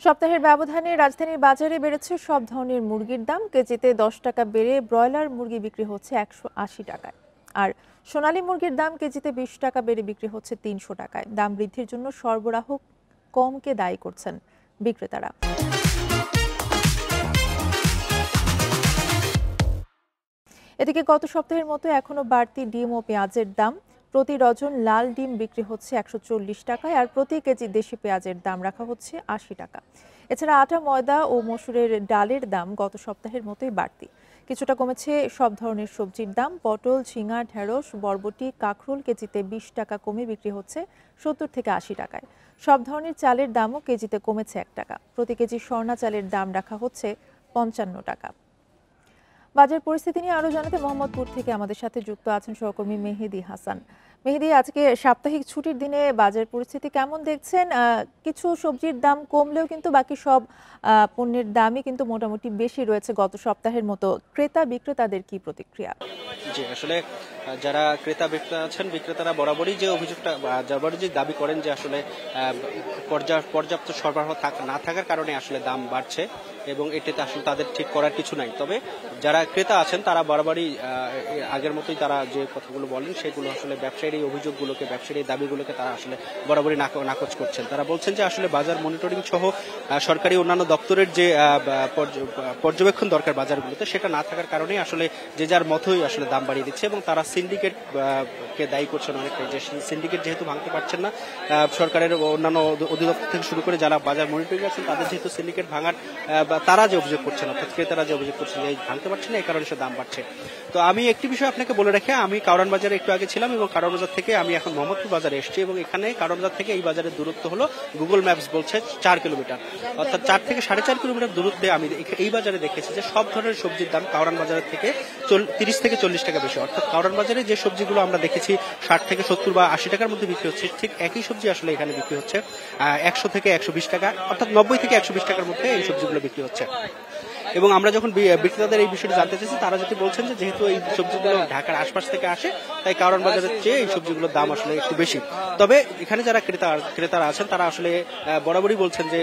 সপ্তাহের ব্যবধানে রাজধানীর বাজারে বেড়েছে সব ধরনের মুরগির দাম। কেজিতে 10 টাকা বেড়ে ব্রয়লার মুরগি বিক্রি হচ্ছে 180 টাকায়। আর সোনালী মুরগির দাম কেজিতে 20 টাকা বেড়ে বিক্রি হচ্ছে 300 টাকায়। দাম বৃদ্ধির জন্য সরবরাহ কমকে দায়ী করছেন বিক্রেতারা। এদিকে গত সপ্তাহের মতো এখনো বাড়তি ডিম ও পেঁয়াজের দাম। প্রতি ডজন লাল ডিম বিক্রি হচ্ছে 140 টাকায়, আর প্রতি কেজি দেশি পেঁয়াজের দাম রাখা হচ্ছে 80 টাকা। এছাড়া আটা, ময়দা ও মসুরের ডালের দাম গত সপ্তাহের মতোই বাড়তি। কিছুটা কমেছে সব ধরনের সবজির দাম। পটল, ঝিঙা, ঢেঁড়স, বরবটি, কাঁকরোল কেজিতে 20 টাকা কমে বিক্রি হচ্ছে 70 থেকে 80 টাকায়। সব ধরনের চালের দামও কেজিতে কমেছে 1 টাকা। প্রতি কেজি স্বর্ণা চালের দাম রাখা হচ্ছে 55 টাকা। বাজার পরিস্থিতি নিয়ে আরো জানাতে মোহাম্মদপুর থেকে আমাদের সাথে যুক্ত আছেন সহকর্মী মেহেদি হাসান। মেহেদি, আজকে সাপ্তাহিক ছুটির দিনে বাজার পরিস্থিতি কেমন দেখছেন? কিছু সবজির দাম কমলেও কিন্তু বাকি সব পণ্যের দামই কিন্তু মোটামুটি বেশি রয়েছে গত সপ্তাহের মতো। ক্রেতা বিক্রেতাদের কি প্রতিক্রিয়া? জি, আসলে যারা ক্রেতা বিক্রেতা আছেন, বিক্রেতারা বরাবরই যে অভিযোগটা বরাবরই যে দাবি করেন যে আসলে পর্যাপ্ত সরবরাহ না থাকার কারণে আসলে দাম বাড়ছে, এবং এটাতে আসলে তাদের ঠিক করার কিছু নাই। তবে যারা ক্রেতা আছেন তারা বরাবরই আগের মতোই তারা যে কথাগুলো বলেন সেগুলো আসলে ব্যবসায়ীর এই অভিযোগগুলোকে, ব্যবসায়ীর এই দাবিগুলোকে তারা আসলে বরাবরই নাকচ করছেন। তারা বলছেন যে আসলে বাজার মনিটরিং সহ সরকারি অন্যান্য দপ্তরের যে পর্যবেক্ষণ দরকার বাজারগুলোতে, সেটা না থাকার কারণেই আসলে যে যার মতোই আসলে দাম বাড়িয়ে দিচ্ছে, এবং তারা সিন্ডিকেট কে দায়ী করছেন অনেকটাই, যে সিন্ডিকেট যেহেতু ভাঙতে পারছেন না, সরকারের অন্যান্য অধিদপ্তর থেকে শুরু করে যারা বাজার মনিটরিং আছেন তাদের যেহেতু সিন্ডিকেট ভাঙার তারা যে অভিযোগ করছেন, অর্থাৎ ক্রেতারা যে অভিযোগ করছেন যে ভাঙতে পারছে না, এই কারণে সে দাম বাড়ছে। তো আমি একটি বিষয় আপনাকে বলে রাখি, আমি কারওয়ান বাজারে একটু আগে ছিলাম, এবং কারওয়ান বাজার থেকে আমি এখন মোহাম্মদপুর বাজারে এসেছি, এবং এখানে কারওয়ান বাজার থেকে এই বাজারের দূরত্ব হলো গুগল ম্যাপস বলছে 4 কিলোমিটার, অর্থাৎ 4 থেকে 4.5 কিলোমিটার দূরত্বে আমি এই বাজারে দেখেছি যে সব ধরনের সবজির দাম কারওয়ান বাজারের থেকে 30 থেকে 40 টাকা বেশি। অর্থাৎ কারওয়ান বাজারে যে সবজিগুলো আমরা দেখেছি 60 থেকে 70 বা 80 টাকার মধ্যে বিক্রি হচ্ছে, ঠিক একই সবজি আসলে এখানে বিক্রি হচ্ছে 100 থেকে 120 টাকা, অর্থাৎ 90 থেকে 120 টাকার মধ্যে এই সবজিগুলো বিক্রি হচ্ছে। এবং আমরা যখন বিক্রেতাদের এই বিষয়টি জানতে চাইছি, তারা যদি বলছেন যে যেহেতু এই সবজিগুলো ঢাকার আশপাশ থেকে আসে, তাই কারওয়ান বাজারের চেয়ে এই সবজিগুলোর দাম আসলে একটু বেশি। তবে এখানে যারা ক্রেতারা আছেন তারা আসলে বরাবরই বলছেন যে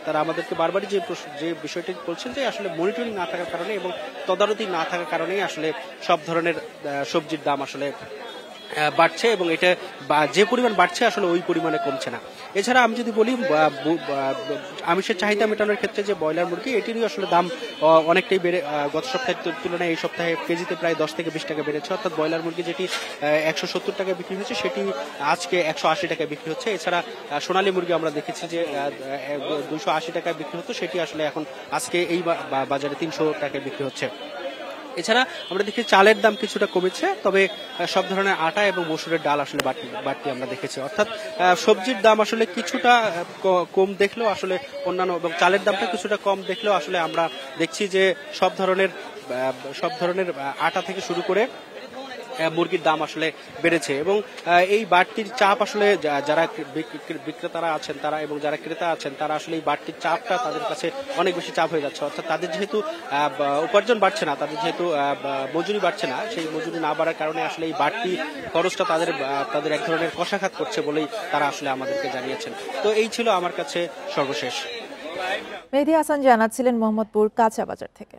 তারা আমাদেরকে বারবারই যে বিষয়টি বলছেন যে আসলে মনিটরিং না থাকার কারণে এবং তদারকি না থাকার কারণেই আসলে সব ধরনের সবজির দাম আসলে বাড়ছে, এবং এটা যে পরিমাণ বাড়ছে আসলে ওই পরিমাণে কমছে না। এছাড়া আমি যদি বলি আমিষের চাহিদা মেটানোর ক্ষেত্রে যে ব্রয়লার মুরগি, এটিরই আসলে দাম অনেকটাই বেড়ে গত সপ্তাহের তুলনায় এই সপ্তাহে কেজিতে প্রায় 10 থেকে 20 টাকা বেড়েছে। অর্থাৎ ব্রয়লার মুরগি যেটি 170 টাকায় বিক্রি হচ্ছে সেটি আজকে 180 টাকায় বিক্রি হচ্ছে। এছাড়া সোনালী মুরগি আমরা দেখেছি যে 280 টাকায় বিক্রি হতো, সেটি আসলে এখন আজকে এই বাজারে 300 টাকায় বিক্রি হচ্ছে। এছাড়া আমরা দেখি চালের দাম কিছুটা কমেছে, তবে সব ধরনের আটা এবং মসুরের ডাল আসলে বাড়তি আমরা দেখেছি। অর্থাৎ সবজির দাম আসলে কিছুটা কম দেখলেও আসলে অন্যান্য, এবং চালের দামটা কিছুটা কম দেখলেও আসলে আমরা দেখছি যে সব ধরনের আটা থেকে শুরু করে মুরগির দাম আসলে বেড়েছে, এবং এই বাড়তির চাপ আসলে যারা বিক্রেতারা আছেন তারা এবং যারা ক্রেতা আছেন তারা আসলে এই বাড়তির চাপটা তাদের কাছে অনেক বেশি চাপ হয়ে যাচ্ছে। অর্থাৎ তাদের যেহেতু উপার্জন বাড়ছে না, তাদের যেহেতু মজুরি বাড়ছে না, সেই মজুরি না বাড়ার কারণে আসলে এই বাড়তি খরচটা তাদের এক ধরনের কষাঘাত করছে বলেই তারা আসলে আমাদেরকে জানিয়েছেন। তো এই ছিল আমার কাছে সর্বশেষ। মেহেদি হাসান জানাচ্ছিলেন মোহাম্মদপুর কাঁচা বাজার থেকে।